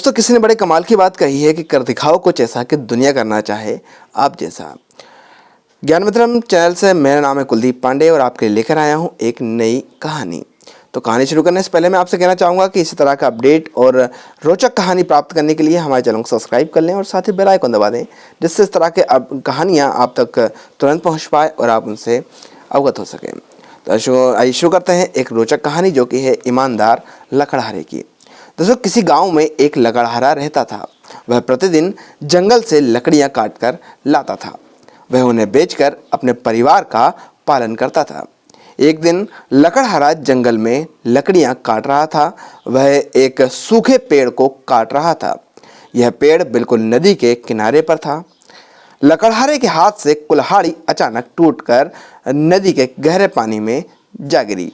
दोस्तों, किसी ने बड़े कमाल की बात कही है कि कर दिखाओ कुछ ऐसा कि दुनिया करना चाहे आप जैसा। ज्ञान मित्रम चैनल से मेरा नाम है कुलदीप पांडे और आपके लिए लेकर आया हूँ एक नई कहानी। तो कहानी शुरू करने से पहले मैं आपसे कहना चाहूँगा कि इसी तरह का अपडेट और रोचक कहानी प्राप्त करने के लिए हमारे चैनल को सब्सक्राइब कर लें और साथ ही बेल आइकन दबा दें, जिससे इस तरह के कहानियाँ आप तक तुरंत पहुँच पाए और आप उनसे अवगत हो सकें। तो आइए शुरू करते हैं एक रोचक कहानी जो कि है ईमानदार लकड़हारे की। दोस्तों, किसी गांव में एक लकड़हारा रहता था। वह प्रतिदिन जंगल से लकड़ियां काटकर लाता था। वह उन्हें बेचकर अपने परिवार का पालन करता था। एक दिन लकड़हारा जंगल में लकड़ियां काट रहा था। वह एक सूखे पेड़ को काट रहा था। यह पेड़ बिल्कुल नदी के किनारे पर था। लकड़हारे के हाथ से कुल्हाड़ी अचानक टूटकर नदी के गहरे पानी में जा गिरी।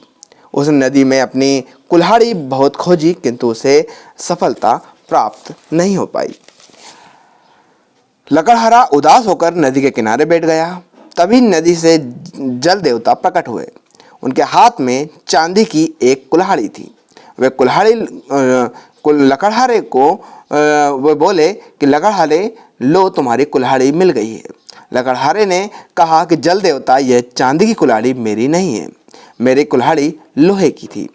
उस नदी में अपनी कुल्हाड़ी बहुत खोजी, किंतु उसे सफलता प्राप्त नहीं हो पाई। लकड़हारा उदास होकर नदी के किनारे बैठ गया। तभी नदी से जल देवता प्रकट हुए। उनके हाथ में चांदी की एक कुल्हाड़ी थी। वे कुल्हाड़ी लकड़हारे को वे बोले कि लकड़हारे, लो तुम्हारी कुल्हाड़ी मिल गई है। लकड़हारे ने कहा कि जल देवता, यह चांदी की कुल्हाड़ी मेरी नहीं है, मेरी कुल्हाड़ी लोहे की थी।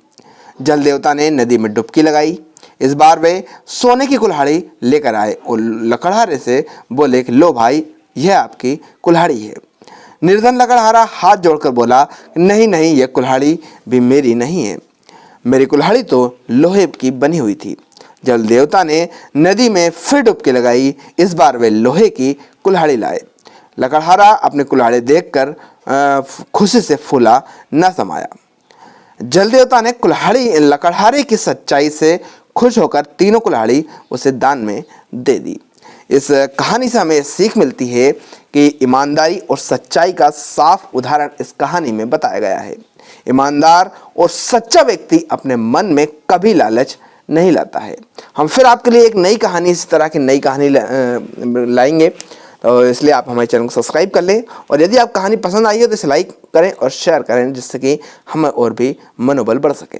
जल देवता ने नदी में डुबकी लगाई। इस बार वे सोने की कुल्हाड़ी लेकर आए और लकड़हारे से बोले कि लो भाई, यह आपकी कुल्हाड़ी है। निर्धन लकड़हारा हाथ जोड़कर बोला, नहीं नहीं, यह कुल्हाड़ी भी मेरी नहीं है, मेरी कुल्हाड़ी तो लोहे की बनी हुई थी। जल देवता ने नदी में फिर डुबकी लगाई। इस बार वे लोहे की कुल्हाड़ी लाए। लकड़हारा अपनी कुल्हाड़ी देखकर खुशी से फूला न समाया। जल देवता ने लकड़हारे की सच्चाई से खुश होकर तीनों कुल्हाड़ी उसे दान में दे दी। इस कहानी से हमें सीख मिलती है कि ईमानदारी और सच्चाई का साफ उदाहरण इस कहानी में बताया गया है। ईमानदार और सच्चा व्यक्ति अपने मन में कभी लालच नहीं लाता है। हम फिर आपके लिए एक नई कहानी, इस तरह की नई कहानी लाएंगे, तो इसलिए आप हमारे चैनल को सब्सक्राइब कर लें और यदि आप कहानी पसंद आई हो तो इसे लाइक करें और शेयर करें, जिससे कि हमें और भी मनोबल बढ़ सके।